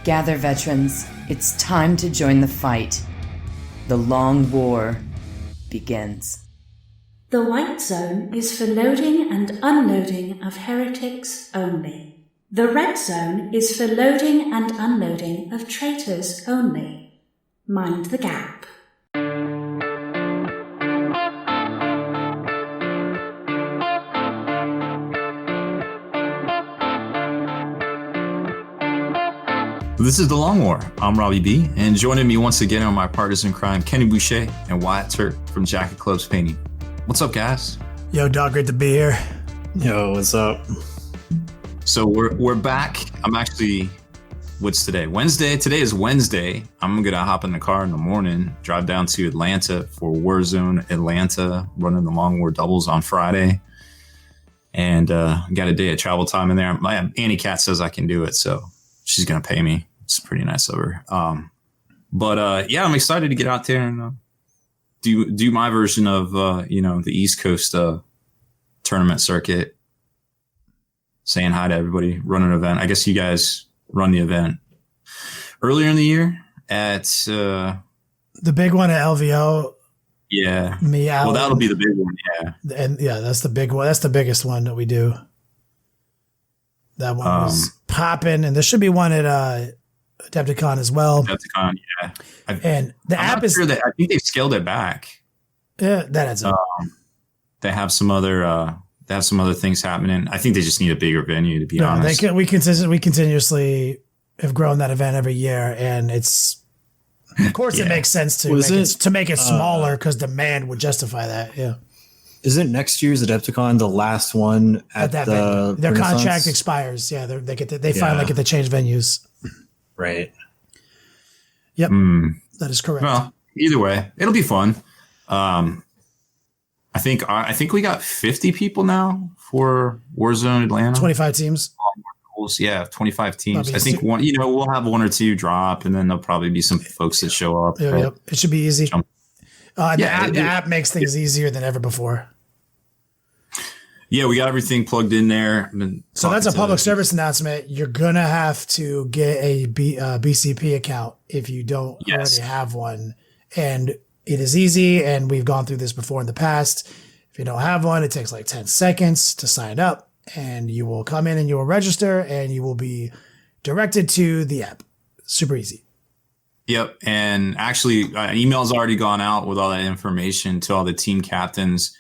Gather, veterans. It's time to join the fight. The long war begins. The white zone is for loading and unloading of heretics only. The red zone is for loading and unloading of traitors only. Mind the gap. This is The Long War. I'm Robbie B, and joining me once again on my partisan crime, Kenny Boucher and Wyatt Turk from Jacket Clubs Painting. What's up, guys? Yo, dog, great to be here. Yo, what's up? So we're back. I'm actually, what's today? Wednesday. Today is Wednesday. I'm gonna hop in the car in the morning, drive down to Atlanta for Warzone Atlanta, running the Long War doubles on Friday, and got a day of travel time in there. My Annie Cat says I can do it, so she's gonna pay me. It's pretty nice of her. But I'm excited to get out there and do my version of the East Coast tournament circuit. Saying hi to everybody, run an event. I guess you guys run the event earlier in the year at the big one at LVO. Yeah. Meow. Well, that'll be the big one. Yeah. And yeah, that's the big one. That's the biggest one that we do. That one was popping, and there should be one at Adepticon as well. Adepticon, yeah. And the app is. Sure I think they've scaled it back. Yeah, that adds up. They have some other. They have some other things happening. I think they just need a bigger venue, to be honest. We continuously have grown that event every year, and it's. Of course, it makes sense to make it smaller because demand would justify that. Yeah. Isn't next year's Adepticon the last one at that the their contract expires? Yeah, they finally get to change venues. Right. Yep, that is correct. Well, either way, it'll be fun. I think we got 50 people now for Warzone Atlanta. 25 teams. Yeah, 25 teams. I think we'll have one or two drop, and then there'll probably be some folks that show up. Yep. It should be easy. The app makes things easier than ever before. Yeah, we got everything plugged in there. So that's a public service announcement. You're going to have to get a BCP account if you don't already have one. And it is easy, and we've gone through this before in the past. If you don't have one, it takes like 10 seconds to sign up, and you will come in and you will register, and you will be directed to the app. Super easy. Yep. And actually, email's already gone out with all that information to all the team captains.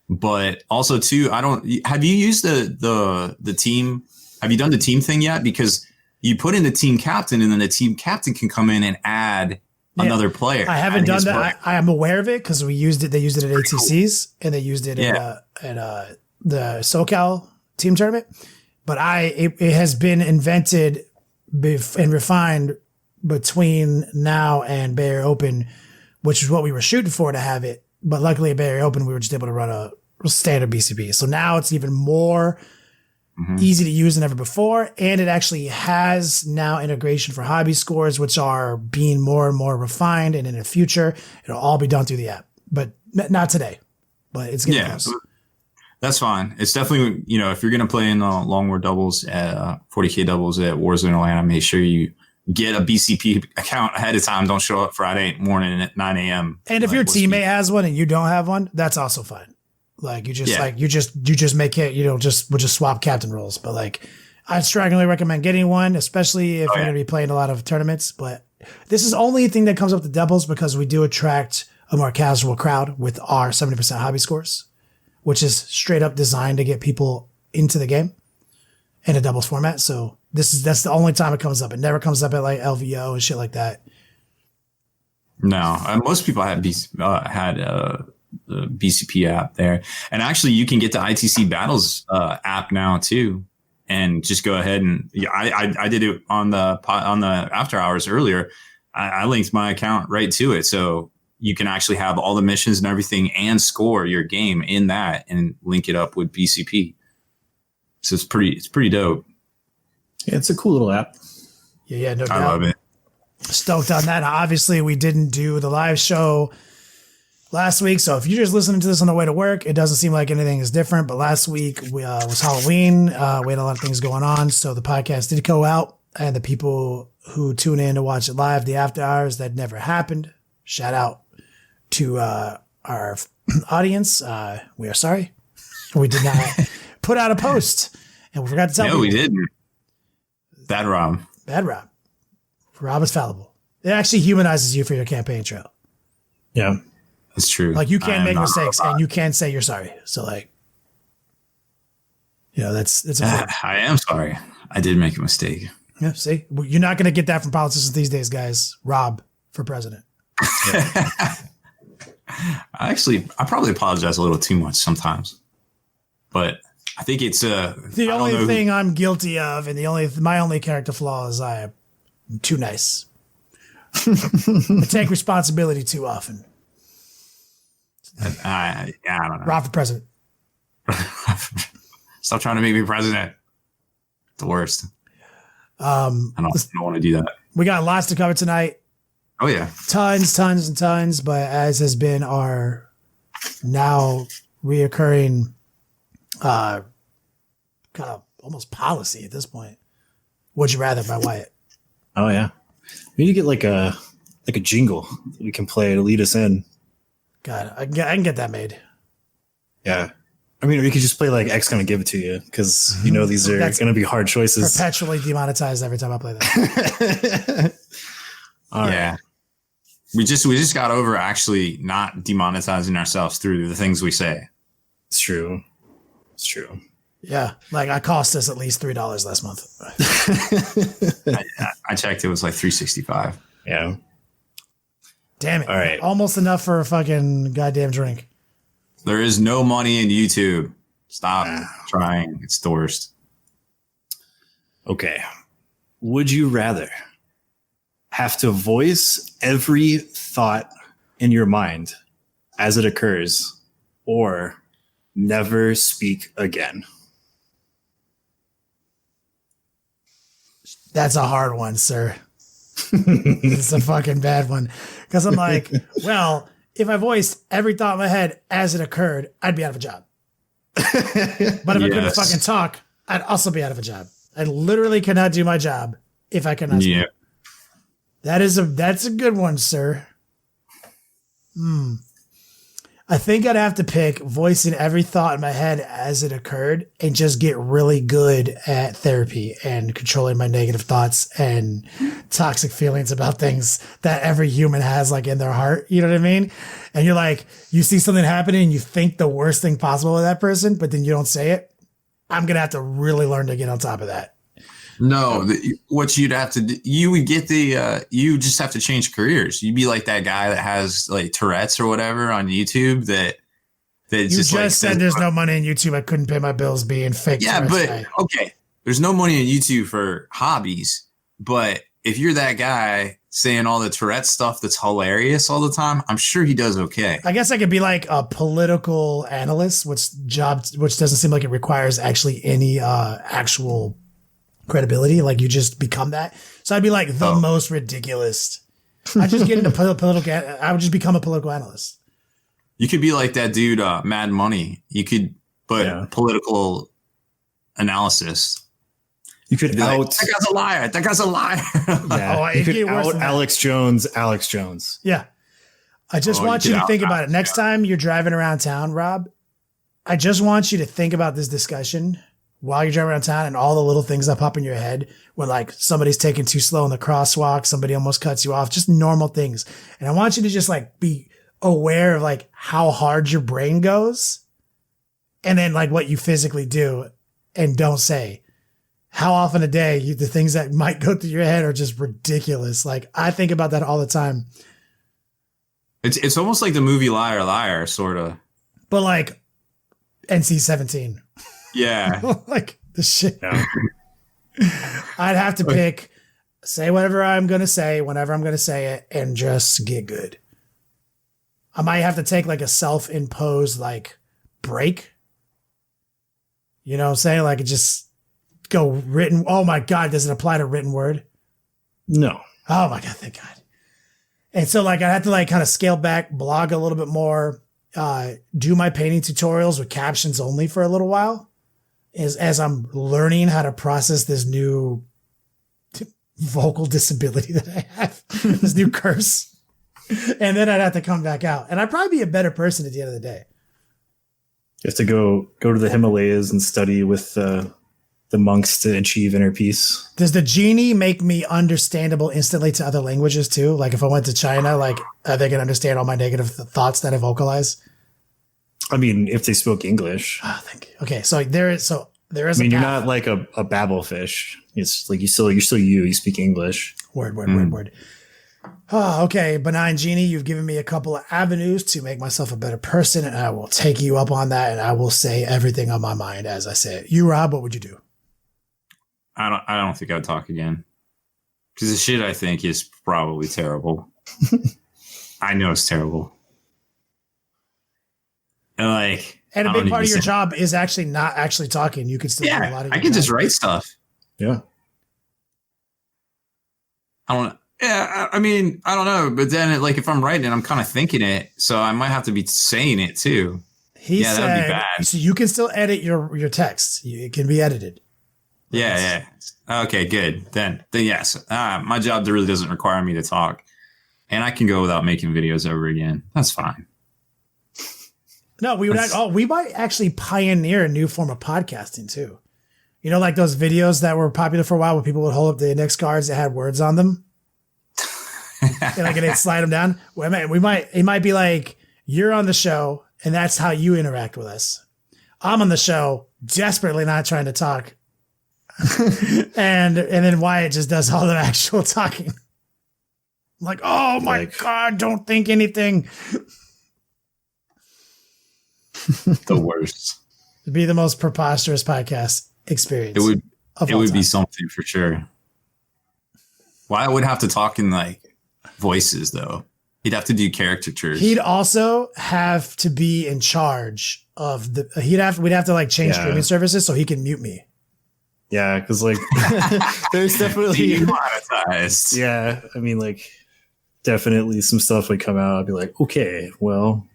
But also, too, have you used the team? Have you done the team thing yet? Because you put in the team captain, and then the team captain can come in and add another player. I haven't done that. I am aware of it because we used it. They used it at ATCs, and they used it at the SoCal team tournament. But it has been invented and refined between now and Bay Area Open, which is what we were shooting for to have it. But luckily at Bay Area Open, we were just able to run a standard BCP. So now it's even more easy to use than ever before. And it actually has now integration for hobby scores, which are being more and more refined. And in the future, it'll all be done through the app. But not today. But it's getting close. That's fine. It's definitely, if you're going to play in the Long War doubles, 40K doubles at Warzone Atlanta, make sure you get a BCP account ahead of time. Don't show up Friday morning at 9 a.m. And if your teammate has one and you don't have one, that's also fine. Like you just make it, we'll just swap captain roles. But like, I'd strongly recommend getting one, especially if you're going to be playing a lot of tournaments. But this is only thing that comes up to doubles because we do attract a more casual crowd with our 70% hobby scores, which is straight up designed to get people into the game in a doubles format. So that's the only time it comes up. It never comes up at like LVO and shit like that. No, most people had the BCP app there, and actually you can get the ITC Battles app now too, and just go ahead and I did it on the after hours earlier. I linked my account right to it, so you can actually have all the missions and everything and score your game in that and link it up with BCP. So it's pretty dope. Yeah, it's a cool little app. Yeah, no doubt. I love it. Stoked on that. Obviously, we didn't do the live show last week, so if you're just listening to this on the way to work, it doesn't seem like anything is different. But last week was Halloween. We had a lot of things going on, so the podcast did go out and the people who tune in to watch it live, the after hours that never happened. Shout out to our audience. We are sorry. We did not put out a post, and we forgot to tell you. No, we didn't. Bad Rob. Bad Rob. Rob is fallible. It actually humanizes you for your campaign trail. Yeah. That's true. Like, you can make mistakes, and you can say you're sorry. So, like, that's I am sorry. I did make a mistake. Yeah, see? You're not going to get that from politicians these days, guys. Rob for president. I probably apologize a little too much sometimes, but I think it's the only thing I'm guilty of, and my only character flaw is I'm too nice. I take responsibility too often. I don't know. Rob for president. Stop trying to make me president. The worst. I don't want to do that. We got lots to cover tonight. Oh yeah, tons and tons. But as has been our now reoccurring, kind of almost policy at this point. Would you rather by Wyatt? Oh yeah, we need to get like a jingle that we can play to lead us in. God, I can get that made. Yeah. I mean, or you could just play like X gonna give it to you because these are going to be hard choices. Perpetually demonetized every time I play that. All yeah. Right. We just got over actually not demonetizing ourselves through the things we say. It's true. Yeah, like I cost us at least $3 last month. I checked; it was like $3.65. Yeah. Damn it! All right, almost enough for a fucking goddamn drink. There is no money in YouTube. Stop trying. It's the worst. Okay. Would you rather have to voice every thought in your mind as it occurs, or never speak again? That's a hard one, sir. It's a fucking bad one. Because I'm like, well, if I voiced every thought in my head as it occurred, I'd be out of a job. But if I couldn't fucking talk, I'd also be out of a job. I literally cannot do my job if I cannot speak. That's a good one, sir. I think I'd have to pick voicing every thought in my head as it occurred and just get really good at therapy and controlling my negative thoughts and toxic feelings about things that every human has like in their heart. You know what I mean? And you're like, you see something happening and you think the worst thing possible with that person, but then you don't say it. I'm going to have to really learn to get on top of that. No, what you'd have to do, you would get you just have to change careers. You'd be like that guy that has like Tourette's or whatever on YouTube that you just said there's no money in YouTube. I couldn't pay my bills being fake. Yeah, Tourette's but guy. Okay, there's no money on YouTube for hobbies. But if you're that guy saying all the Tourette's stuff that's hilarious all the time, I'm sure he does okay. I guess I could be like a political analyst, which doesn't seem like it requires actually any actual credibility. Like you just become that. So I'd be like the most ridiculous. I just get into political. I would just become a political analyst. You could be like that dude, Mad Money. You could, political analysis. You could out. Like, that guy's a liar. That guy's a liar. Yeah. You could out Alex Jones. Yeah. I just want you to think about it. Next time you're driving around town, Rob, I just want you to think about this discussion while you're driving around town and all the little things that pop in your head when like somebody's taking too slow in the crosswalk, somebody almost cuts you off, just normal things. And I want you to just like be aware of like how hard your brain goes and then like what you physically do and don't say. How often a day the things that might go through your head are just ridiculous. Like I think about that all the time. It's almost like the movie Liar Liar, sort of. But like NC-17. Yeah. Like the shit. Yeah. I'd have to pick, say whatever I'm going to say, whenever I'm going to say it, and just get good. I might have to take like a self-imposed like break. You know what I'm saying? Like just go written. Oh my God. Does it apply to written word? No. Oh my God. Thank God. And so like I had to like kind of scale back, blog a little bit more, do my painting tutorials with captions only for a little while as I'm learning how to process this new vocal disability that I have, this new curse. And then I'd have to come back out. And I'd probably be a better person at the end of the day. You have to go to the Himalayas and study with the monks to achieve inner peace. Does the genie make me understandable instantly to other languages too? Like if I went to China, like they can understand all my negative thoughts that I vocalize? I mean, if they spoke English. Oh, thank you. Okay, so there is. I mean, you're not like a babblefish. It's like you're still you. You speak English. Word. Oh, okay, benign genie, you've given me a couple of avenues to make myself a better person, and I will take you up on that, and I will say everything on my mind as I say it. You, Rob, what would you do? I don't think I'd talk again, because the shit I think is probably terrible. I know it's terrible. And a big part of your job is actually not actually talking. You could still do a lot of your I can job. just write stuff. Yeah. I mean, I don't know. But then if I'm writing it, I'm kind of thinking it. So I might have to be saying it too. He said, that'd be bad. So you can still edit your text. It can be edited. Yeah. Okay, good. Then yes. My job really doesn't require me to talk. And I can go without making videos ever again. That's fine. No, we might actually pioneer a new form of podcasting too. You know, like those videos that were popular for a while where people would hold up the index cards that had words on them. and they'd slide them down. Well, it might be like, you're on the show and that's how you interact with us. I'm on the show, desperately not trying to talk. and then Wyatt just does all the actual talking. I'm like, oh my God, don't think anything. The worst. It'd be the most preposterous podcast experience. It would be something for sure. Why would have to talk in voices though? He'd have to do caricatures. He'd also have to be in charge of we'd have to change streaming services so he can mute me. Yeah, because there's definitely demonetized. Yeah, I mean definitely some stuff would come out. I'd be like, okay, well.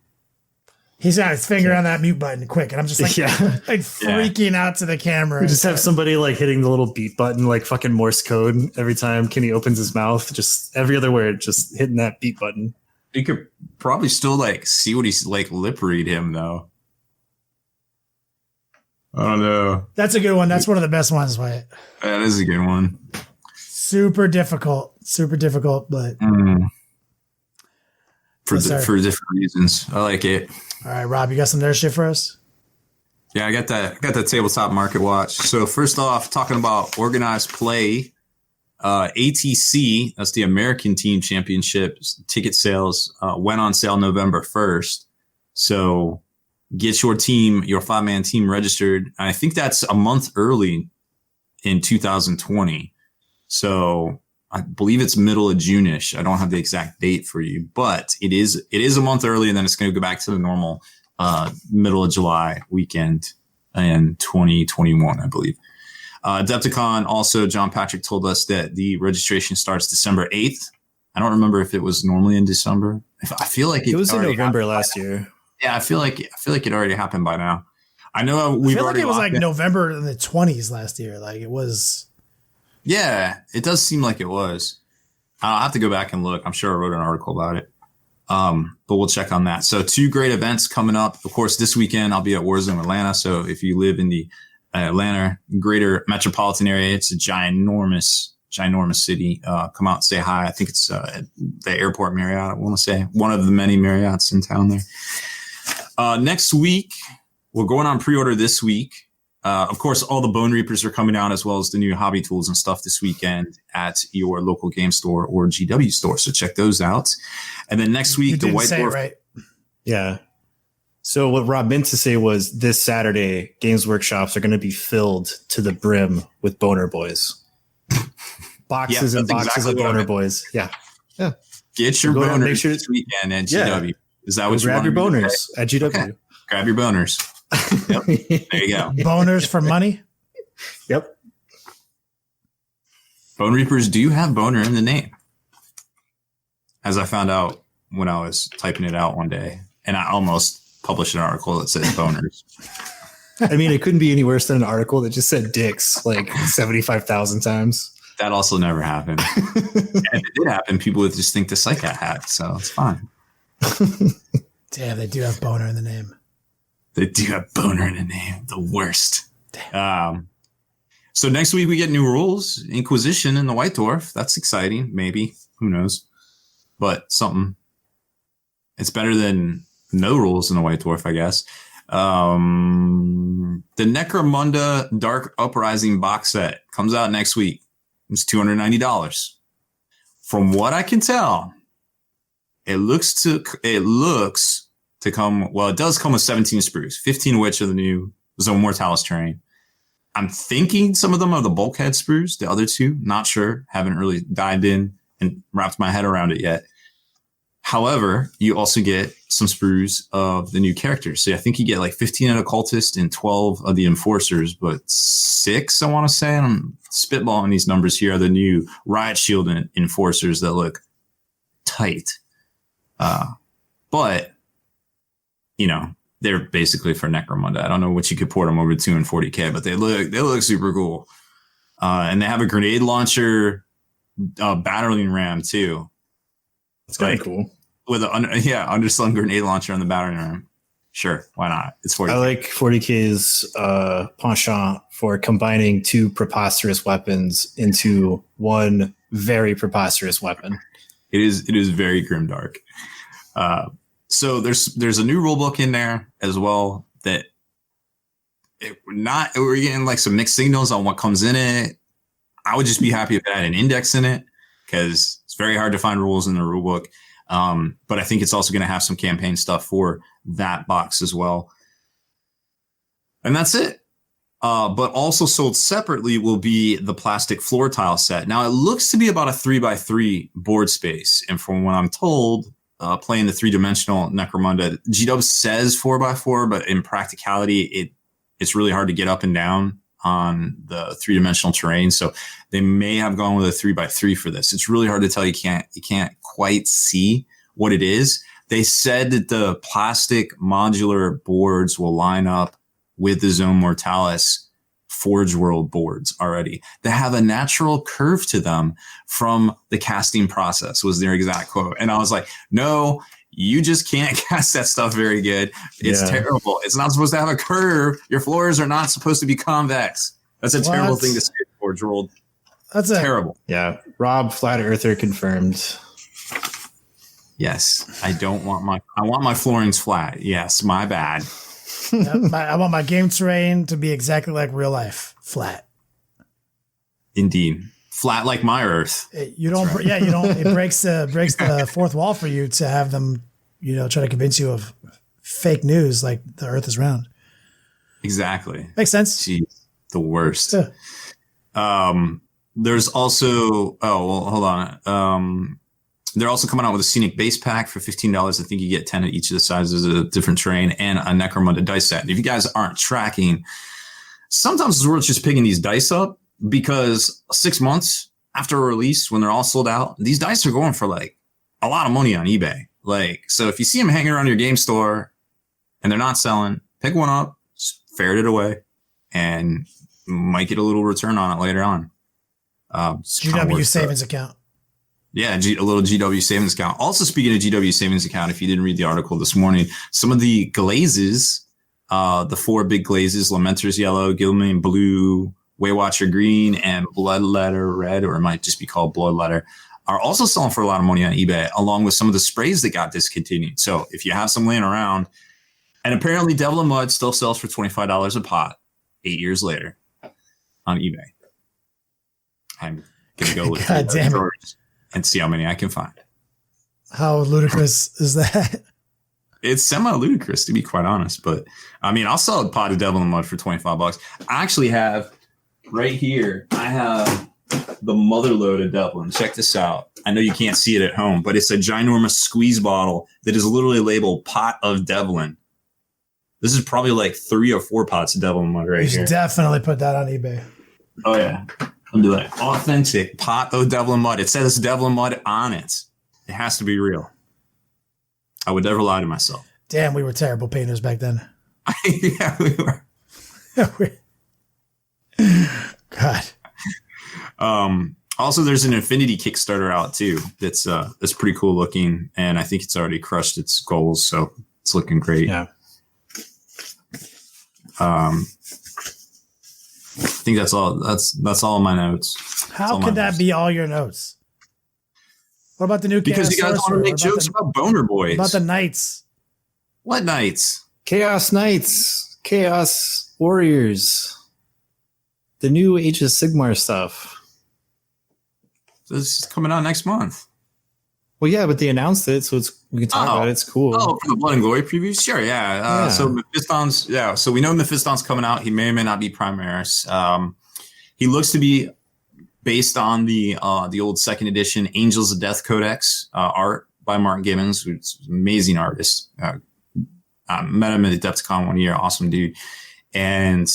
He's got his finger on that mute button quick, and I'm just freaking out to the camera. We just have somebody hitting the little beat button, fucking Morse code every time Kenny opens his mouth. Just every other word, just hitting that beat button. You could probably still see what he's lip read him though. I don't know. That's a good one. That's one of the best ones, Wyatt. That is a good one. Super difficult, but for different reasons. I like it. All right, Rob, you got some nerd shit for us? Yeah, I got that tabletop market watch. So first off, talking about organized play, ATC, that's the American Team Championship ticket sales, went on sale November 1st. So get your 5-man team registered. I think that's a month early in 2020. So I believe it's middle of June-ish. I don't have the exact date for you, but it is a month early, and then it's going to go back to the normal middle of July weekend in 2021, I believe. Adepticon also, John Patrick told us that the registration starts December 8th. I don't remember if it was normally in December. I feel like it was in November last year. Yeah, I feel like it already happened by now. I know I feel like it was November in the 20s last year. It was. Yeah, it does seem like it was. I'll have to go back and look. I'm sure I wrote an article about it. But we'll check on that. So 2 great events coming up. Of course, this weekend I'll be at Warzone Atlanta. So if you live in the Atlanta greater metropolitan area, it's a ginormous city. Come out and say hi. I think it's the airport Marriott, I want to say. One of the many Marriotts in town there. Next week, we're going on pre-order this week. Of course, all the Bone Reapers are coming out, as well as the new hobby tools and stuff this weekend at your local game store or GW store. So check those out. And then next week, the White Dwarf. Right? Yeah. So what Rob meant to say was this Saturday, Games Workshops are going to be filled to the brim with Boner Boys. Boxes and boxes of Boner Boys. Yeah. Yeah. Get your boners this weekend at GW. Is that what you want? Grab your boners at GW. Okay. Grab your boners. Yep. There you go. Boners for money? Yep. Bone Reapers do have boner in the name. As I found out when I was typing it out one day, and I almost published an article that said boners. I mean, it couldn't be any worse than an article that just said dicks 75,000 times. That also never happened. And if it did happen, people would just think the Psycat had, so it's fine. Damn, they do have boner in the name. They do have boner in the name. The worst. So next week we get new rules. Inquisition and the White Dwarf. That's exciting. Maybe. Who knows? But something. It's better than no rules in the White Dwarf, I guess. The Necromunda Dark Uprising box set comes out next week. It's $290. From what I can tell, it looks to come. Well, it does come with 17 sprues, 15 of which are the new Zone Mortalis terrain. I'm thinking some of them are the bulkhead sprues. The other two, not sure. Haven't really dived in and wrapped my head around it yet. However, you also get some sprues of the new characters. So I think you get like 15 of the cultists and 12 of the enforcers, but 6, I want to say, and I'm spitballing these numbers here, are the new riot shield and enforcers that look tight. But, you know, they're basically for Necromunda. I don't know what you could port them over to in 40K, but they look super cool. And they have a grenade launcher, battering ram too. It's kind of cool. With underslung grenade launcher on the battering ram. Sure, why not? It's 40K. I like 40K's penchant for combining 2 preposterous weapons into one very preposterous weapon. It is very grimdark. So there's a new rulebook in there as well that we're getting like some mixed signals on what comes in it. I would just be happy if it had an index in it because it's very hard to find rules in the rulebook. But I think it's also going to have some campaign stuff for that box as well. And that's it. But also sold separately will be the plastic floor tile set. Now it looks to be about a 3x3 board space. And from what I'm told, playing the 3-dimensional Necromunda, GW says 4x4, but in practicality, it's really hard to get up and down on the 3-dimensional terrain. So they may have gone with a 3x3 for this. It's really hard to tell. You can't quite see what it is. They said that the plastic modular boards will line up with the Zone Mortalis Forge World boards already. They have a natural curve to them from the casting process, was their exact quote. And I was like, no, you just can't cast that stuff very good. It's terrible. It's not supposed to have a curve. Your floors are not supposed to be convex. That's a terrible thing to say, Forge World. That's terrible. Yeah. Rob, Flat Earther confirmed. Yes. I want my floorings flat. Yes. My bad. I want my game terrain to be exactly like real life, flat. Indeed, flat like my Earth. You don't. Right. You don't. It breaks the fourth wall for you to have them, try to convince you of fake news like the Earth is round. Exactly. Makes sense. Jeez, the worst. Yeah. There's also. Oh well, hold on. They're also coming out with a Scenic Base Pack for $15. I think you get 10 of each of the sizes of a different terrain and a Necromunda dice set. And if you guys aren't tracking, sometimes it's worth just picking these dice up because 6 months after a release, when they're all sold out, these dice are going for like a lot of money on eBay. So if you see them hanging around your game store and they're not selling, pick one up, just ferret it away, and might get a little return on it later on. GW savings account. Yeah, a little GW savings account. Also, speaking of GW savings account, if you didn't read the article this morning, some of the glazes, the 4 big glazes, Lamenter's Yellow, Gilman Blue, Waywatcher Green, and Bloodletter Red, or it might just be called Bloodletter, are also selling for a lot of money on eBay, along with some of the sprays that got discontinued. So if you have some laying around, and apparently Devil and Mud still sells for $25 a pot 8 years later on eBay. I'm going to go look God damn it. And see how many I can find. How ludicrous is that? It's semi-ludicrous, to be quite honest. But, I mean, I'll sell a pot of Devil and Mud for $25. I actually have, right here, I have the mother load of Devlin. Check this out. I know you can't see it at home, but it's a ginormous squeeze bottle that is literally labeled Pot of Devlin. This is probably like 3 or 4 pots of Devil and Mud right here. You should definitely put that on eBay. Oh, yeah. I'll do that. Authentic pot of Devil and Mud. It says Devil and Mud on it. It has to be real. I would never lie to myself. Damn, we were terrible painters back then. Yeah, we were. God. Also, there's an Infinity Kickstarter out too. That's pretty cool looking, and I think it's already crushed its goals, so it's looking great. Yeah. I think that's all. That's all my notes. How could that be all your notes? What about the new? Because you guys want to make jokes about boner boys. About the knights. What knights? Chaos Knights, Chaos Warriors, the new Age of Sigmar stuff. This is coming out next month. Well, yeah, but they announced it, so we can talk about it. It's cool. Oh, for the Blood and Glory previews? Sure, yeah. So Mephiston's, so we know Mephiston's coming out. He may or may not be Primaris. He looks to be based on the old second edition Angels of Death Codex art by Martin Gibbons, who's an amazing artist. Met him at Adepticon one year, awesome dude. And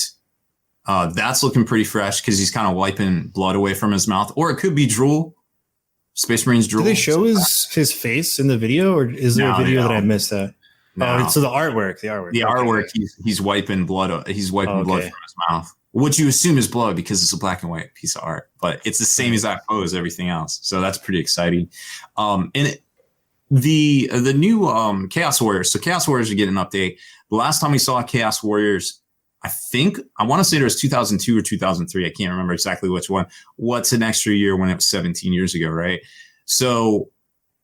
that's looking pretty fresh because he's kind of wiping blood away from his mouth. Or it could be drool. Space Marines drool. Do they show his face in the video, or is there a video that I missed that? No. So the artwork. He's wiping blood. He's wiping blood from his mouth. What you assume is blood because it's a black and white piece of art, but it's the same exact pose as everything else. So that's pretty exciting. And the new Chaos Warriors. So Chaos Warriors are getting an update. The last time we saw Chaos Warriors, I want to say it was 2002 or 2003. I can't remember exactly which one. What's an extra year when it was 17 years ago, right? So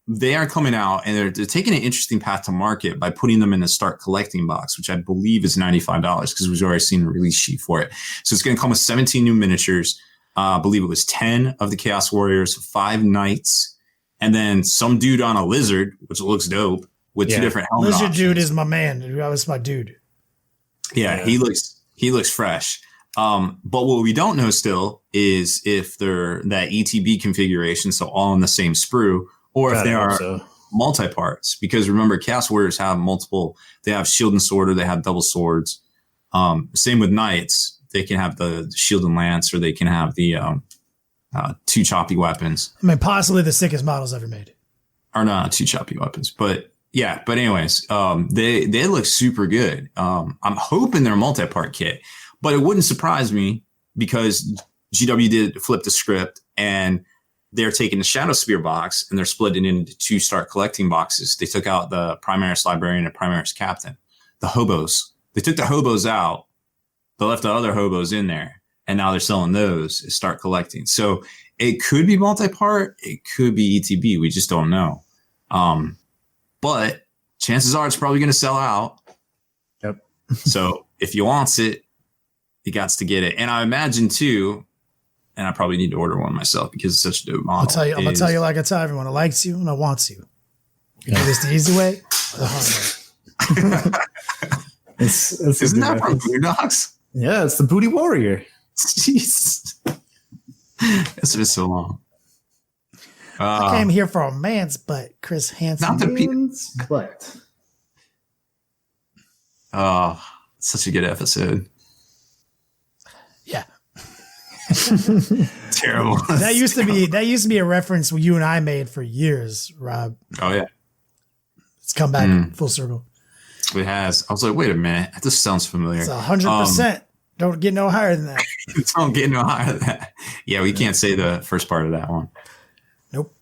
they are coming out and they're taking an interesting path to market by putting them in the Start Collecting box, which I believe is $95 because we've already seen a release sheet for it. So it's going to come with 17 new miniatures. I believe it was 10 of the Chaos Warriors, 5 Knights, and then some dude on a lizard, which looks dope, with 2 different helmet Lizard options. dude is my man. That was my dude. Yeah, he looks fresh. But what we don't know still is if they're that ETB configuration, so all in the same sprue, or if they are multi-parts. Because remember, Chaos Warriors have multiple. They have shield and sword, or they have double swords. Same with Knights. They can have the shield and lance, or they can have the 2 choppy weapons. I mean, possibly the sickest models ever made. Or not 2 choppy weapons, but yeah. But anyways, they look super good. I'm hoping they're a multi-part kit, but it wouldn't surprise me because GW did flip the script and they're taking the Shadow Spear box and they're splitting it into 2 Start Collecting boxes. They took out the Primaris Librarian and Primaris Captain, the hobos. They took the hobos out. They left the other hobos in there, and now they're selling those as Start Collecting. So it could be multi-part. It could be ETB. We just don't know. But chances are it's probably going to sell out. Yep. So if you want it, you got to get it. And I imagine too, and I probably need to order one myself because it's such a dope model. I'm gonna tell you like I tell everyone, it likes you and it wants you. You know this the easy way or the hard way. Isn't that from Boondocks? Yeah, it's the Booty Warrior. Jeez. It's been so long. I came here for a man's butt, Chris Hansen. Not the Man's butt. Oh, such a good episode. Yeah. Terrible. That used to be a reference you and I made for years, Rob. Oh yeah. It's come back full circle. It has. I was like, wait a minute. This sounds familiar. It's 100%. Don't get no higher than that. Don't get no higher than that. Yeah, we can't say the first part of that one. Nope.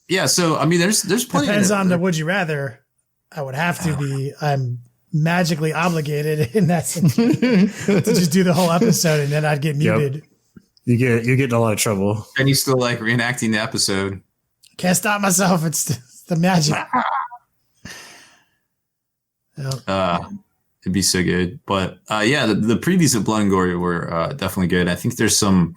Yeah, so I mean there's plenty. Depends on the would you rather. I would have to be I'm magically obligated in that sense to just do the whole episode and then I'd get muted. Yep. You get in a lot of trouble. And you still like reenacting the episode. Can't stop myself. It's the magic. Yep. It'd be so good. But yeah, the previews of Blood and Glory were definitely good. I think there's some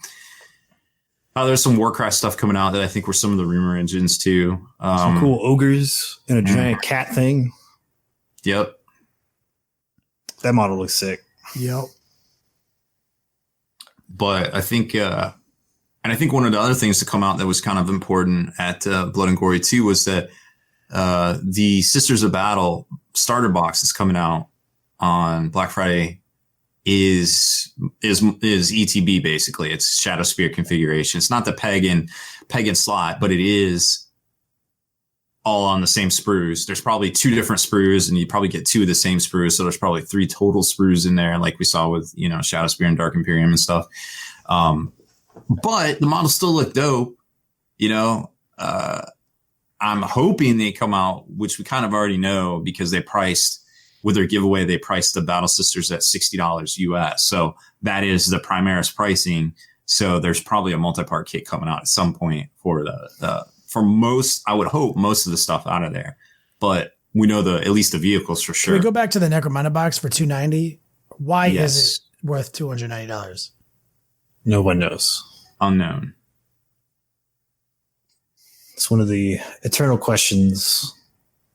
Warcraft stuff coming out that I think were some of the rumor engines too. Some cool ogres and a giant cat thing. Yep. That model looks sick. Yep. But I think, and I think one of the other things to come out that was kind of important at Blood and Glory 2 was that the Sisters of Battle starter box that's coming out on Black Friday is ETB basically. It's Shadow Spear configuration. It's not the pagan slot, but it is all on the same sprues. There's probably 2 different sprues, and you probably get 2 of the same sprues. So there's probably 3 total sprues in there, like we saw with Shadow Spear and Dark Imperium and stuff. but the models still look dope. You know, I'm hoping they come out, which we kind of already know because they priced with their giveaway. They priced the Battle Sisters at $60 US. So that is the Primaris pricing. So there's probably a multi-part kit coming out at some point for for most, I would hope, most of the stuff out of there. But we know at least the vehicles for sure. Can we go back to the Necromunda box for $290? Why is it worth $290? No one knows. Unknown. It's one of the eternal questions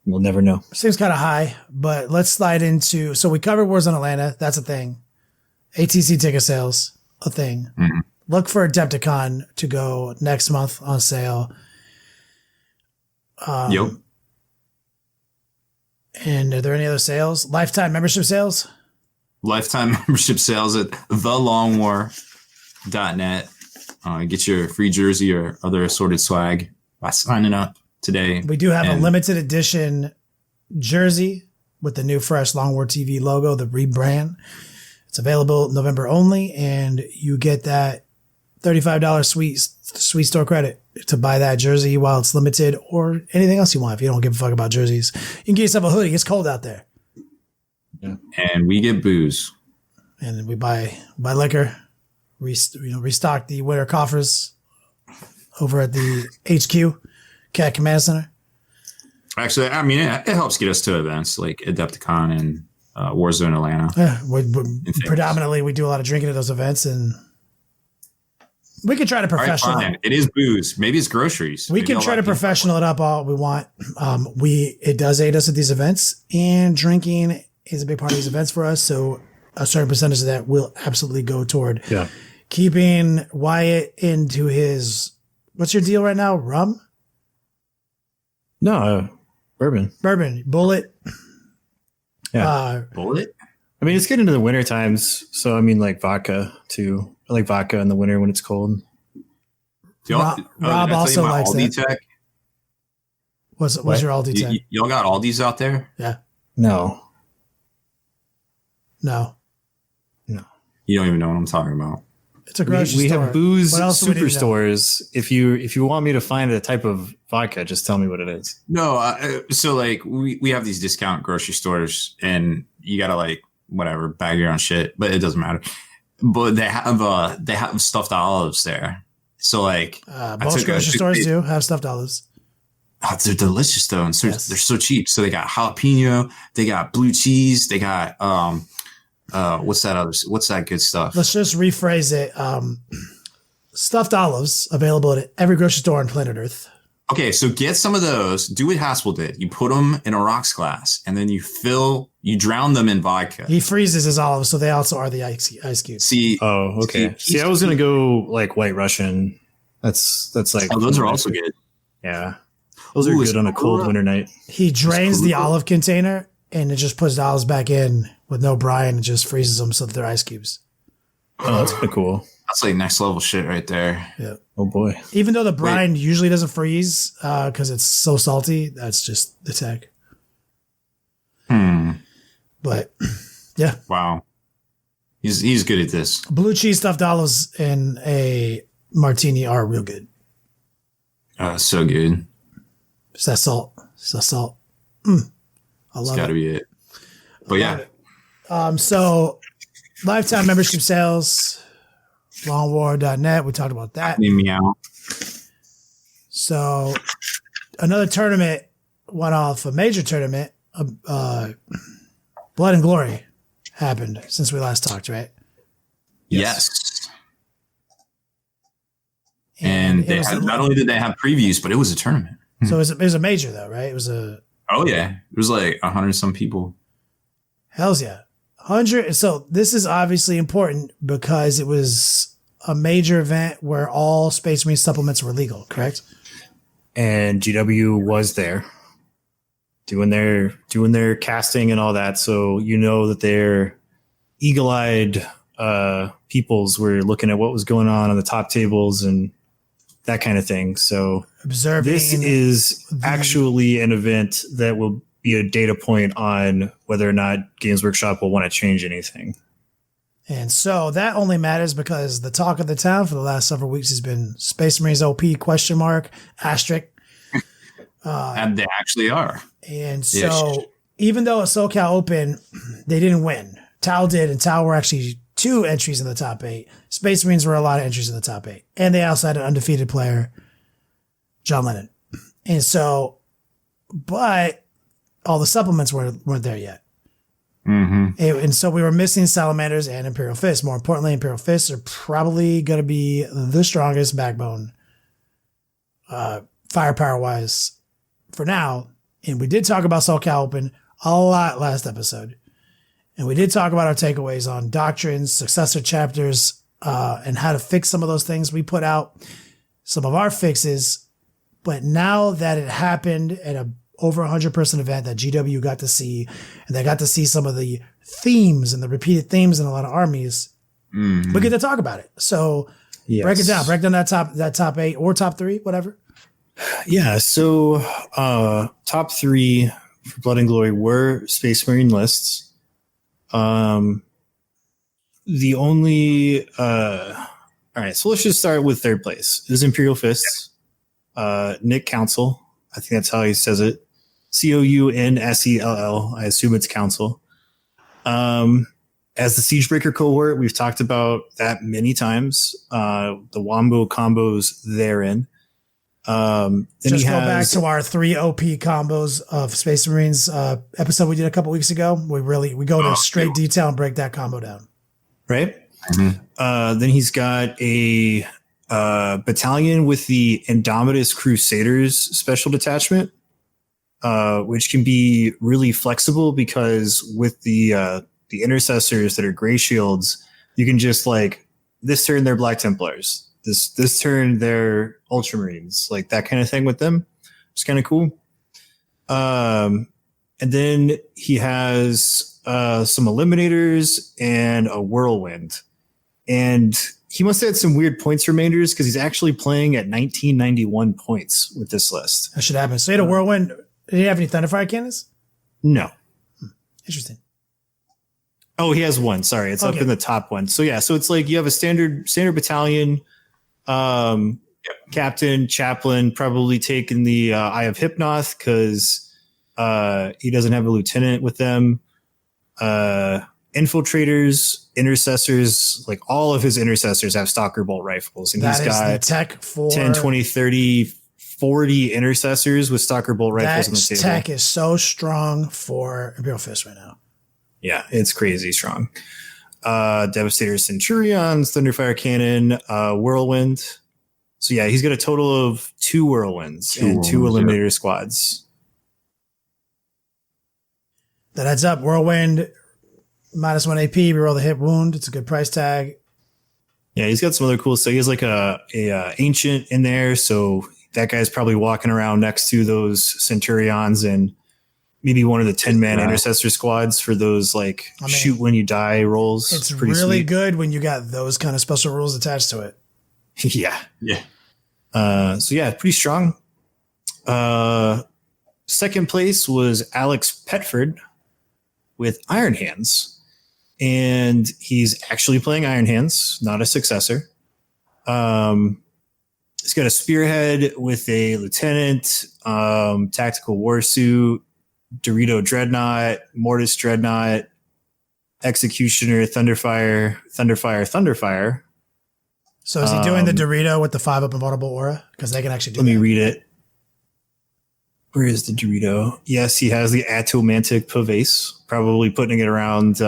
we'll never know. Seems kind of high, but let's slide into. So we covered Warzone Atlanta. That's a thing. ATC ticket sales, a thing. Mm-hmm. Look for Adepticon to go next month on sale. Yep. And are there any other sales? Lifetime membership sales? Lifetime membership sales at thelongwar.net. Get your free jersey or other assorted swag by signing up today. We do have a limited edition jersey with the new fresh Long War TV logo, the rebrand. It's available November only, and you get that $35 sweet store credit to buy that jersey while it's limited, or anything else you want if you don't give a fuck about jerseys. You can get yourself a hoodie. It's cold out there. Yeah. And we get booze. And then we buy liquor. Restock the winter coffers over at the HQ, Cat Command Center. Actually, I mean, it helps get us to events like Adepticon and Warzone Atlanta. Yeah, predominantly we do a lot of drinking at those events, and we can try to professional. Right, it is booze. Maybe it's groceries. We can try to professional it up all we want. It does aid us at these events, and drinking is a big part of these events for us. So a certain percentage of that will absolutely go toward keeping Wyatt into his. What's your deal right now? Rum? No, bourbon. Bullet. Yeah, Bullet. I mean, it's getting into the winter times, so I mean, like vodka too. I like vodka in the winter when it's cold. Rob also likes Aldi that. Tech? What's your Aldi Tech? Y'all got Aldi's out there? Yeah. No. You don't even know what I'm talking about. It's a grocery we store. have booze superstores. If you want me to find a type of vodka, just tell me what it is. No, so like we have these discount grocery stores, and you gotta like whatever bag your own shit, but it doesn't matter. But they have stuffed olives there. So like most grocery stores do have stuffed olives. Oh, they're delicious though, and they're so cheap. So they got jalapeno, they got blue cheese, they got what's that good stuff? Let's just rephrase it. Stuffed olives available at every grocery store on planet Earth. Okay, so get some of those. Do what Haspil did. You put them in a rocks glass, and then you drown them in vodka. He freezes his olives, so they also are the ice cubes. See? Oh, okay. See, I was gonna go like White Russian. That's like. Oh, those are also good. Yeah, those are good on a cold winter night. He drains the olive container and it just puts the olives back in with no brine and just freezes them so that they're ice cubes. Oh, that's kind of cool. That's like next level shit right there. Yeah. Oh boy. Even though the brine usually doesn't freeze because it's so salty, that's just the tech. But yeah. Wow. He's good at this. Blue cheese stuffed olives in a martini are real good. So good. It's that salt. I love it's gotta be it. But yeah. So lifetime membership sales, longwar.net. We talked about that. Meow. So another tournament went off, a major tournament, Blood and Glory happened since we last talked, right? Yes. And they had, not only did they have previews, but it was a tournament. So it was a major though, right? It was a. Oh yeah. It was like 100 some people. Hells yeah. 100. So this is obviously important because it was a major event where all Space Marine supplements were legal, correct? And GW was there doing their casting and all that. So you know that their eagle-eyed peoples were looking at what was going on the top tables and that kind of thing. So observing this is actually an event that will be a data point on whether or not Games Workshop will want to change anything. And so that only matters because the talk of the town for the last several weeks has been Space Marines OP ? Asterisk. And they actually are. And so even though at SoCal Open, they didn't win. Tau did, and Tau were actually 2 entries in the top 8. Space Marines were a lot of entries in the top 8. And they also had an undefeated player, John Lennon. And so, but all the supplements weren't there yet. Mm-hmm. And so we were missing Salamanders and Imperial Fists. More importantly, Imperial Fists are probably going to be the strongest backbone, firepower-wise, for now. And we did talk about SoCal Open a lot last episode. And we did talk about our takeaways on doctrines, successor chapters, and how to fix some of those things. We put out some of our fixes. But now that it happened at a over 100-person event that GW got to see, and they got to see some of the themes and the repeated themes in a lot of armies, we get to talk about it. So break it down. Break down that top 8 or top 3, whatever. Yeah. So top 3 for Blood and Glory were Space Marine lists. The only all right. So let's just start with third place. It was Imperial Fists. Nick Council. I think that's how he says it. Counsell. I assume it's Council. As the Siegebreaker cohort, we've talked about that many times. The Wombo combos therein. Then just go back to our 3 OP combos of Space Marines episode we did a couple weeks ago. We go to straight detail and break that combo down. Right. Mm-hmm. Then he's got a battalion with the Indomitus Crusaders special detachment, which can be really flexible because with the intercessors that are gray shields, you can just like this turn they're Black Templars, this turn they're Ultramarines, like that kind of thing with them. It's kind of cool. And then he has some Eliminators and a Whirlwind, and he must have had some weird points remainders because he's actually playing at 1991 points with this list. That should happen. So he had a Whirlwind. Did he have any Thunderfire cannons? No. Interesting. Oh, he has one. Sorry. It's up in the top one. So yeah, so it's like you have a standard battalion, captain, chaplain, probably taking the Eye of Hypnoth because he doesn't have a lieutenant with them. Infiltrators, intercessors, like all of his intercessors have Stalker Bolt rifles. And he's got the tech for 10, 20, 30, 40 intercessors with Stalker Bolt rifles on the table. Tech is so strong for Imperial Fist right now. Yeah, it's crazy strong. Devastator Centurions, Thunderfire Cannon, Whirlwind. So yeah, he's got a total of 2 Whirlwinds and 2 Eliminator squads. That adds up. Whirlwind, -1 AP, reroll the hit wound. It's a good price tag. Yeah, he's got some other cool stuff. He has like a ancient in there, so that guy's probably walking around next to those Centurions and maybe one of the 10-man intercessor squads for those like shoot when you die rolls. It's pretty really sweet. Good when you got those kind of special rules attached to it. Yeah. So yeah, pretty strong. Second place was Alex Petford with Iron Hands. And he's actually playing Iron Hands, not a successor. He's got a spearhead with a lieutenant, tactical warsuit, Dorito Dreadnought, Mortis Dreadnought, Executioner, Thunderfire. So is he doing the Dorito with the 5-up invulnerable aura? Because they can actually do Let me read it. Where is the Dorito? Yes, he has the Atomantic Pavase, probably putting it around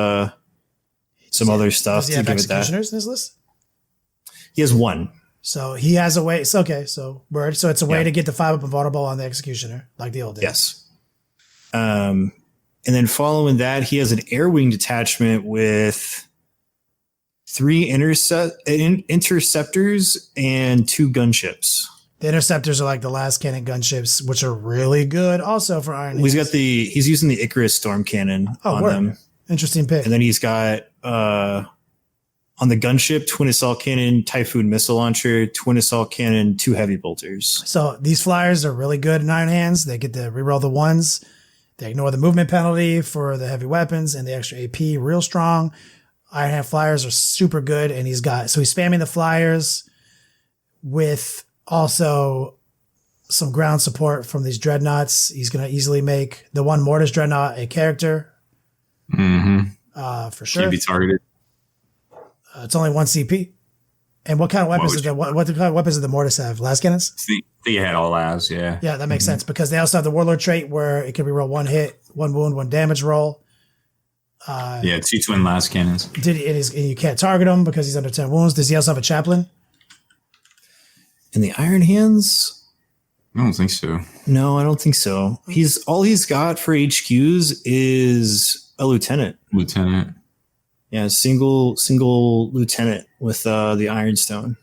some other stuff to give it that. Executioners in his list? He has 1. So he has a way. So, okay. So word. So it's a way to get the 5-up invulnerable on the Executioner, like the old days. Yes. And then following that, he has an Air Wing detachment with 3 interceptors and 2 gunships. The interceptors are like the last cannon gunships, which are really good also for Iron Hands. He's using the Icarus Storm Cannon on them. Interesting pick. And then he's got on the gunship, Twin Assault Cannon, Typhoon Missile Launcher, Twin Assault Cannon, 2 Heavy Bolters. So these flyers are really good in Iron Hands. They get to reroll the 1s. They ignore the movement penalty for the heavy weapons and the extra AP, real strong. Iron Hand flyers are super good, and he's spamming the flyers with also some ground support from these dreadnoughts. He's going to easily make the one Mortis dreadnought a character. For sure. Can't be targeted. It's only 1 CP. And what kind of weapons what kind of weapons did the Mortis have? Las cannons? I think you had all labs, yeah. Yeah, that makes sense because they also have the Warlord trait where it can reroll 1 hit, 1 wound, 1 damage roll. 2 twin las cannons. And you can't target him because he's under 10 wounds. Does he also have a chaplain? In the Iron Hands? I don't think so. No, I don't think so. He's got for HQs is a lieutenant. Yeah, single lieutenant with the Ironstone.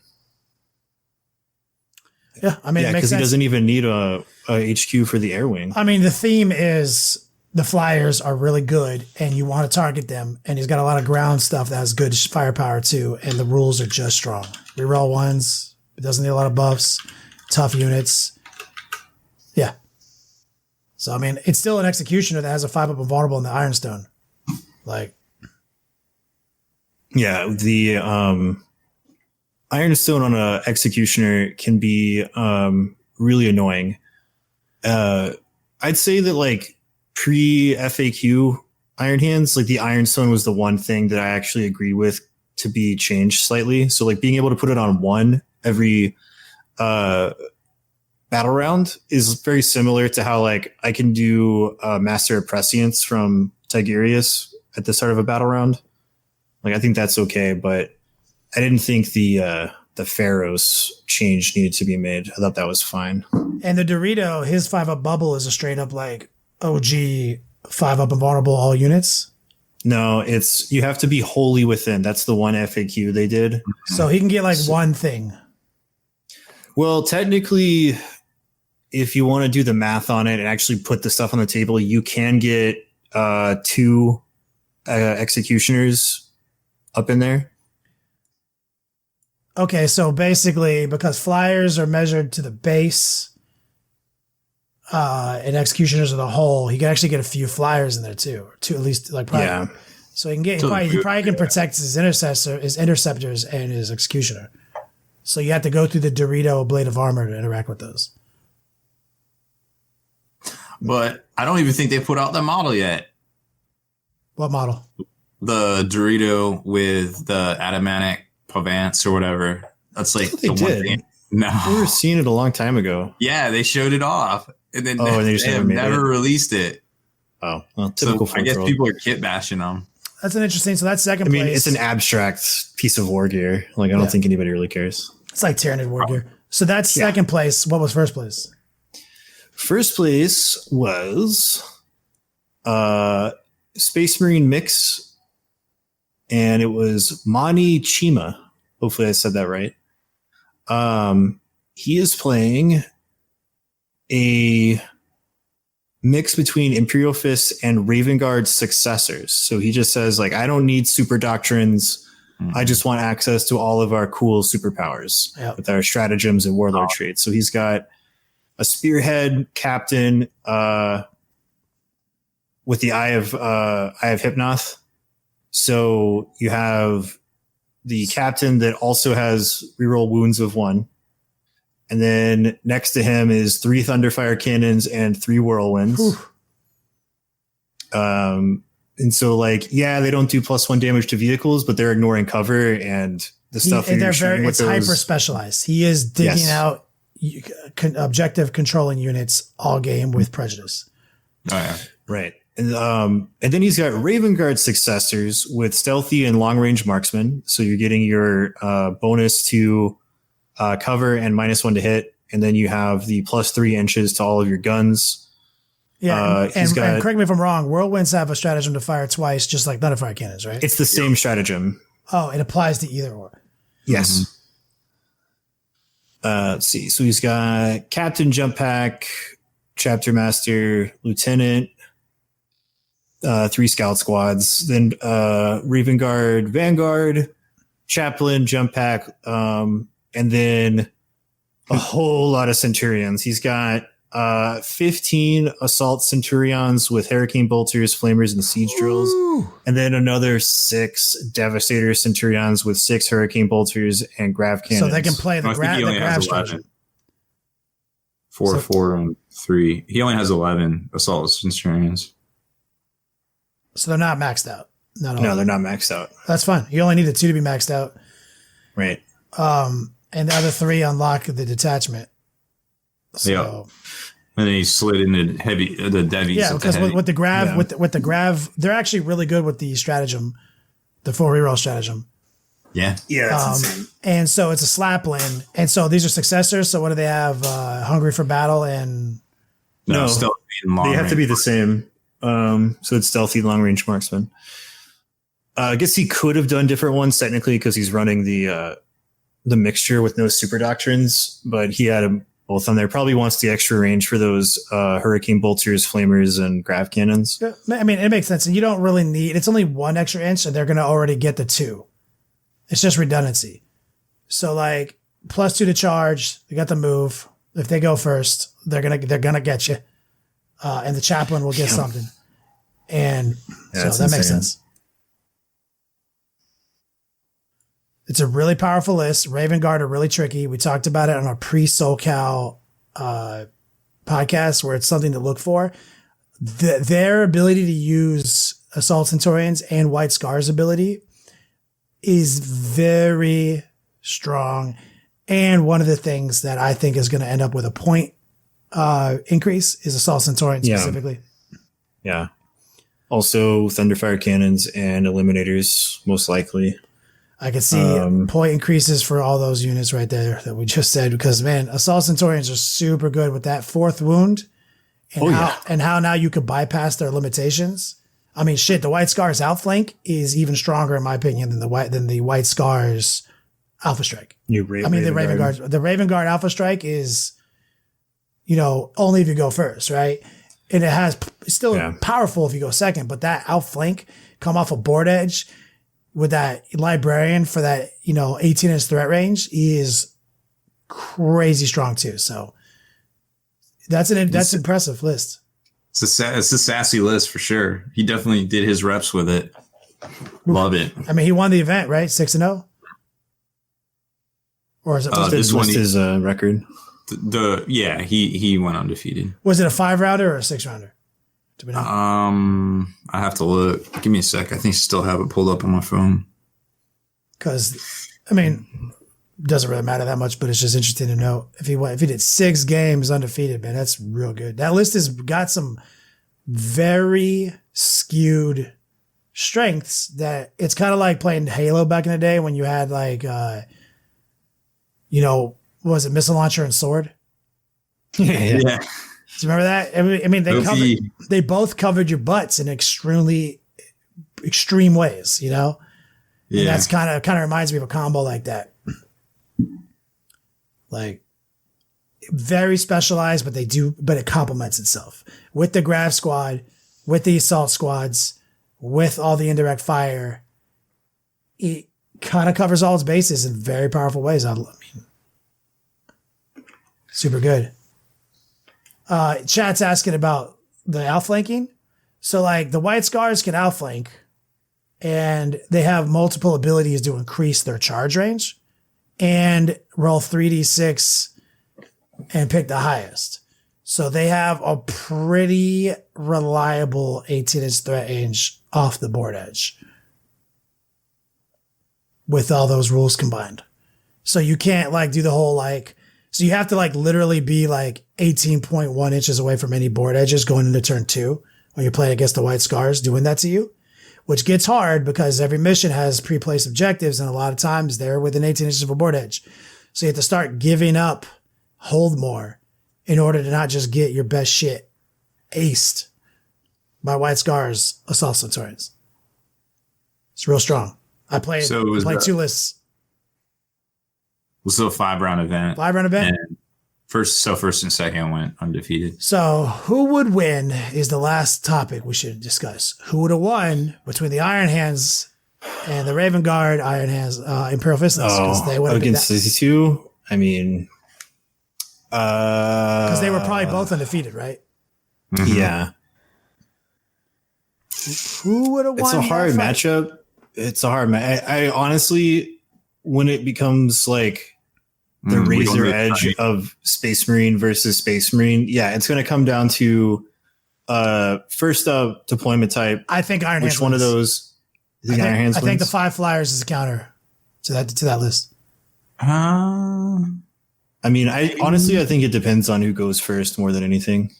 Yeah, I mean, it makes because he sense. doesn't even need a HQ for the air wing. I mean, the theme is the flyers are really good, and you want to target them. And he's got a lot of ground stuff that has good firepower too, and the rules are just strong. Reroll 1s. It doesn't need a lot of buffs. Tough units. Yeah. So I mean, it's still an executioner that has a 5-up invulnerable in the Ironstone. Like. Yeah, the Ironstone on a executioner can be really annoying. I'd say that like pre-FAQ Iron Hands, like the Ironstone was the one thing that I actually agree with to be changed slightly. So like being able to put it on 1 every battle round is very similar to how like I can do Master of Prescience from Tigurius at the start of a battle round. Like I think that's okay, but I didn't think the Pharaoh's change needed to be made. I thought that was fine. And the Dorito, his 5-up bubble is a straight up like OG 5-up invulnerable all units. No, you have to be wholly within. That's the one FAQ they did. So he can get like one thing. Well, technically, if you want to do the math on it and actually put the stuff on the table, you can get 2 executioners up in there. Okay, so basically, because flyers are measured to the base, and executioners are the whole, he can actually get a few flyers in there too, or 2 at least, like probably. Yeah. So he can get he probably can protect his interceptors, and his executioner. So you have to go through the Dorito blade of armor to interact with those. But I don't even think they put out the model yet. What model? The Dorito with the Adamantic Pavance or whatever. That's like the one thing. No. We were seeing it a long time ago. Yeah, they showed it off. And then they just never released it. Oh, well, typical. So I guess people are kit bashing them. That's an interesting. So that's second place. I mean, it's an abstract piece of war gear. Like, I don't think anybody really cares. It's like Tyranid war gear. So that's second place. What was first place? First place was Space Marine Mix, and it was Mani Chima. Hopefully I said that right. He is playing a mix between Imperial Fists and Raven Guard's successors. So he just says, like, I don't need super doctrines. I just want access to all of our cool superpowers with our stratagems and warlord traits. So he's got a spearhead captain with the Eye of Hypnoth. So you have the captain that also has reroll wounds of 1. And then next to him is 3 Thunderfire cannons and 3 whirlwinds. And so, like, they don't do +1 damage to vehicles, but they're ignoring cover and the stuff. And it's hyper specialized. He is digging out objective controlling units all game with prejudice. Oh yeah, right. And then he's got Raven Guard successors with stealthy and long range marksman. So you're getting your bonus to cover and -1 to hit, and then you have the +3 inches to all of your guns. Yeah, and correct me if I'm wrong. Whirlwinds have a stratagem to fire twice, just like Thunderfire cannons, right? It's the same stratagem. Oh, it applies to either or. Yes. Let's see. So he's got Captain Jump Pack, Chapter Master, Lieutenant, 3 Scout Squads, then Raven Guard, Vanguard, Chaplain, Jump Pack, and then a whole lot of Centurions. He's got 15 assault centurions with hurricane bolters, flamers, and siege drills, and then another 6 devastator centurions with 6 hurricane bolters and grav cannons. So they can play the grav strategy. 4, and 3. He only has 11 assault centurions. So they're not maxed out. No, they're not maxed out. That's fine. You only need the 2 to be maxed out. Right. And the other 3 unlock the detachment. So, yeah. And then he slid into the devies. Yeah, because with the grav, with the grav, they're actually really good with the stratagem, the 4 reroll stratagem. Yeah. Yeah, that's insane. And so it's a slap lane. And so these are successors. So what do they have? Hungry for battle and no, stealthy and long they have range. to be the same. So it's stealthy, long range marksman. I guess he could have done different ones technically because he's running the mixture with no super doctrines, but he had them both on there. Probably wants the extra range for those hurricane bolters, flamers, and grav cannons. I mean, it makes sense. And you don't really need, it's only 1 extra inch and they're going to already get the 2. It's just redundancy. So like +2 to charge, they got the move. If they go first, they're going to get you. And the chaplain will get something. And so that makes sense. It's a really powerful list. Raven Guard are really tricky. We talked about it on our pre-SoCal podcast where it's something to look for. Their ability to use Assault Centurions and White Scar's ability is very strong. And one of the things that I think is going to end up with a point increase is Assault Centurion specifically. Yeah. Also Thunderfire cannons and eliminators, most likely. I could see point increases for all those units right there that we just said, because man, Assault Centurions are super good with that 4th wound and how now you could bypass their limitations. I mean, shit, the White Scar's outflank is even stronger in my opinion than the White Scar's Alpha Strike. The Raven Guard Alpha Strike is, only if you go first, right? And it's still powerful if you go second, but that outflank come off a board edge with that librarian for that, 18-inch threat range is crazy strong too. So that's impressive list. It's a sassy list for sure. He definitely did his reps with it. Love it. I mean, he won the event, right? 6-0? Or is it this one his record? He went undefeated. Was it a 5-rounder or a 6-rounder? I have to look. Give me a sec. I think I still have it pulled up on my phone. Because, I mean, it doesn't really matter that much, but it's just interesting to know if he did 6 games undefeated, man, that's real good. That list has got some very skewed strengths that it's kind of like playing Halo back in the day when you had like, what was it, missile launcher and sword? Yeah. Do you remember that? I mean, they both covered your butts in extremely extreme ways, And that's kind of reminds me of a combo like that. Like very specialized, but it complements itself with the Grav squad, with the assault squads, with all the indirect fire. It kind of covers all its bases in very powerful ways. I mean, super good. Chat's asking about the outflanking. So like the White Scars can outflank and they have multiple abilities to increase their charge range and roll 3d6 and pick the highest. So they have a pretty reliable 18-inch threat range off the board edge with all those rules combined. So you can't like do the whole like, so you have to like literally be like 18.1 inches away from any board edges going into turn 2 when you're playing against the White Scars doing that to you, which gets hard because every mission has pre-placed objectives and a lot of times they're within 18 inches of a board edge. So you have to start giving up hold more in order to not just get your best shit aced by White Scars Assault Centurions. It's real strong. I played 2 lists. It was a 5-round event. 5-round event? And first and second went undefeated. So who would win is the last topic we should discuss. Who would have won between the Iron Hands and the Raven Guard Iron Hands Imperial Fistless? They would have against these two. I mean, Because they were probably both undefeated, right? Mm-hmm. Yeah. Who would have won? It's a hard that fight? matchup. It's a hard match. I honestly, when it becomes like the razor edge of Space Marine versus Space Marine, yeah, it's going to come down to first up deployment type. I think Iron Hands. Which one of those? I think the 5 flyers is a counter to that list. I mean, I think it depends on who goes first more than anything.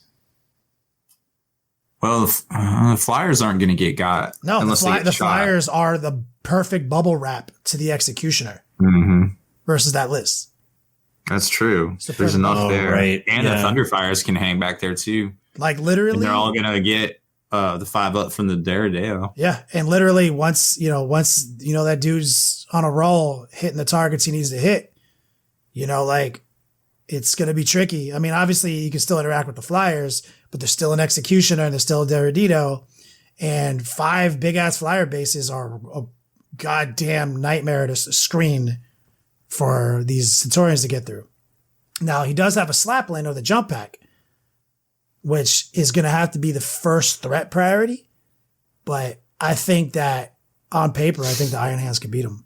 Well, the Flyers aren't going to got. No, unless the Flyers are the perfect bubble wrap to the Executioner versus that list. That's true. There's enough there. Right. And the Thunderfires can hang back there too. Like literally. And they're all going to get the 5 up from the Daredeo. Yeah. And literally once that dude's on a roll hitting the targets he needs to hit, like it's going to be tricky. I mean, obviously you can still interact with the Flyers, but there's still an Executioner and there's still a Daredito, and 5 big ass flyer bases are a goddamn nightmare to screen for these Centurions to get through. Now he does have a slap lane or the jump pack, which is going to have to be the first threat priority. But I think that on paper, I think the Iron Hands can beat him.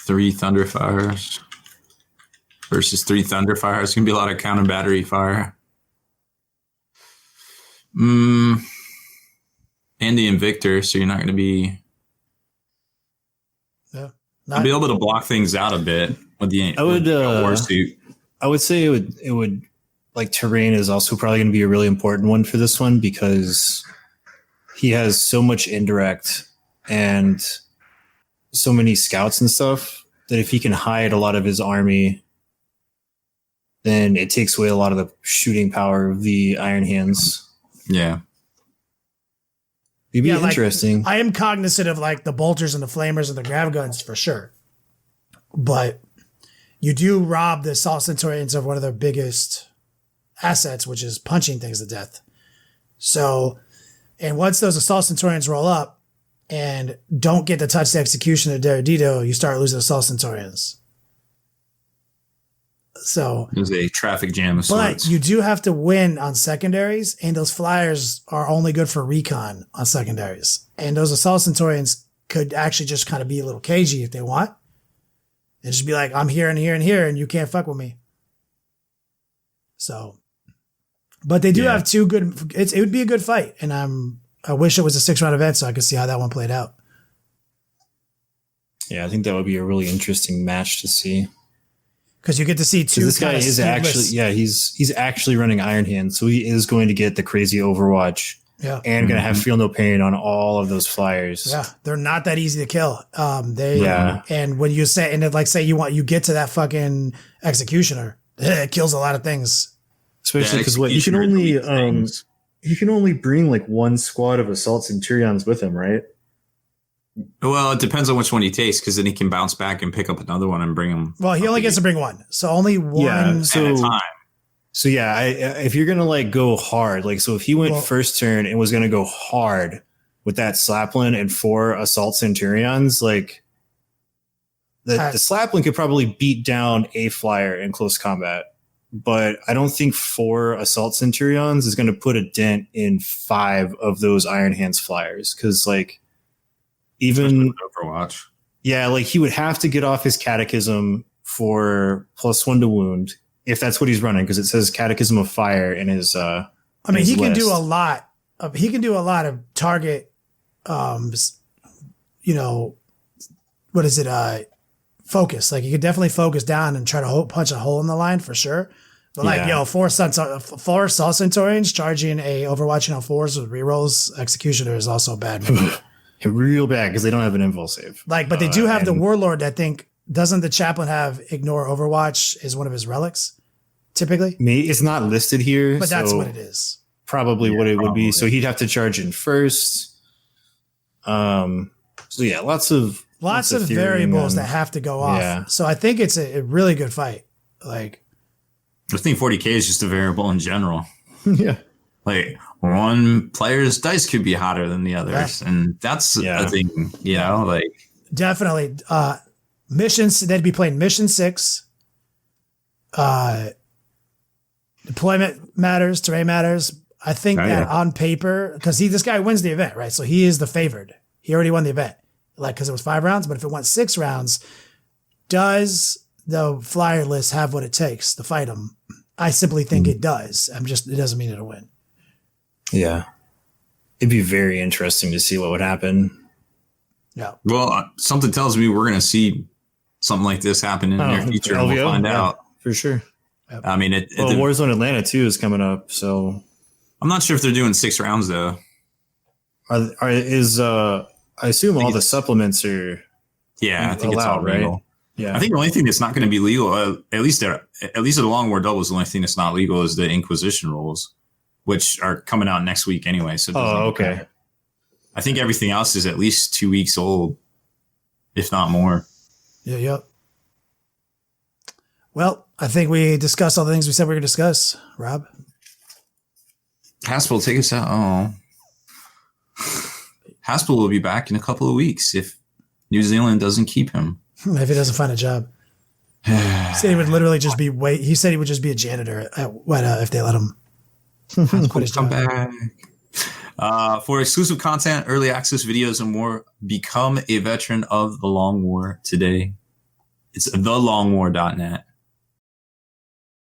3 Thunderfires versus 3 Thunderfires. It's going to be a lot of counter battery fire. And the Invictor, so you're not going to be... Yeah. I'll be able to block things out a bit with the Warsuit. I would say it would like terrain is also probably going to be a really important one for this one because he has so much indirect and so many scouts and stuff that if he can hide a lot of his army, then it takes away a lot of the shooting power of the Iron Hands. Yeah. It'd be interesting. I am cognizant of like the bolters and the flamers and the grav guns for sure. But you do rob the Assault Centurions of one of their biggest assets, which is punching things to death. So, and once those Assault Centurions roll up and don't get to touch the Executioner of Daredito, you start losing Assault Centurions. So there's a traffic jam of sorts. But you do have to win on secondaries, and those Flyers are only good for recon on secondaries. And those Assault Centurions could actually just kind of be a little cagey if they want. And just be like, I'm here and here and here, and you can't fuck with me. So, but they do have 2 good. It would be a good fight, and I wish it was a 6-round event so I could see how that one played out. Yeah, I think that would be a really interesting match to see. Because you get to see 2. This guy is actually, he's actually running Iron Hand, so he is going to get the crazy Overwatch. Yeah. And going to have Feel No Pain on all of those Flyers. Yeah. They're not that easy to kill. And when you say, and like say you get to that fucking Executioner, it kills a lot of things. Especially because you can only bring like 1 squad of Assault Centurions with him, right? Well, it depends on which one he takes, because then he can bounce back and pick up another one and bring him. Well, he only gets to bring 1. So only 1 at a time. So yeah, if you're gonna like go hard, like so if he went first turn and was gonna go hard with that Slapland and 4 Assault Centurions, like the Slapland could probably beat down a Flyer in close combat, but I don't think 4 Assault Centurions is gonna put a dent in 5 of those Iron Hands Flyers, because like even Overwatch, like he would have to get off his Catechism for +1 to wound. If that's what he's running, because it says Catechism of Fire in his. I mean, he can do a lot. He can do a lot of target. What is it? Focus. Like he could definitely focus down and try to punch a hole in the line for sure. But 4 Assault Centurions charging a Overwatch 4s with rerolls Executioner is also a bad move. Real bad because they don't have an invul save. But they do have the Warlord. I think doesn't the Chaplain have Ignore Overwatch as one of his relics? Typically, it's not listed here, but that's what it is. Probably what it would be. So he'd have to charge in first. So yeah, lots of variables that have to go off. Yeah. So I think it's a really good fight. Like, I think 40K is just a variable in general. Yeah, like one player's dice could be hotter than the others, and that's a thing. Like definitely. missions. They'd be playing Mission 6. Deployment matters, terrain matters. I think that on paper, because this guy wins the event, right? So he is the favored. He already won the event, like because it was 5 rounds. But if it went 6 rounds, does the flyer list have what it takes to fight him? I simply think it does. It doesn't mean it'll win. Yeah, it'd be very interesting to see what would happen. Yeah. Well, something tells me we're going to see something like this happen in the near future, and we'll find out for sure. I mean, Warzone Atlanta 2 is coming up, so I'm not sure if they're doing 6 rounds though. I assume all the supplements are. Yeah, I think allowed, it's all legal. right? Yeah, I think the only thing that's not going to be legal, at least at the Long War Doubles, the only thing that's not legal is the Inquisition rules, which are coming out next week anyway. So okay. Matter. I think everything else is at least 2 weeks old, if not more. Yeah. Yep. Well, I think we discussed all the things we said we were going to discuss. Rob? Haspil, take us out. Oh. Haspil will be back in a couple of weeks if New Zealand doesn't keep him. If he doesn't find a job. He said he would literally just be he said he would just be a janitor if they let him. Quit his job. Come back. For exclusive content, early access videos, and more, become a veteran of the Long War today. It's thelongwar.net.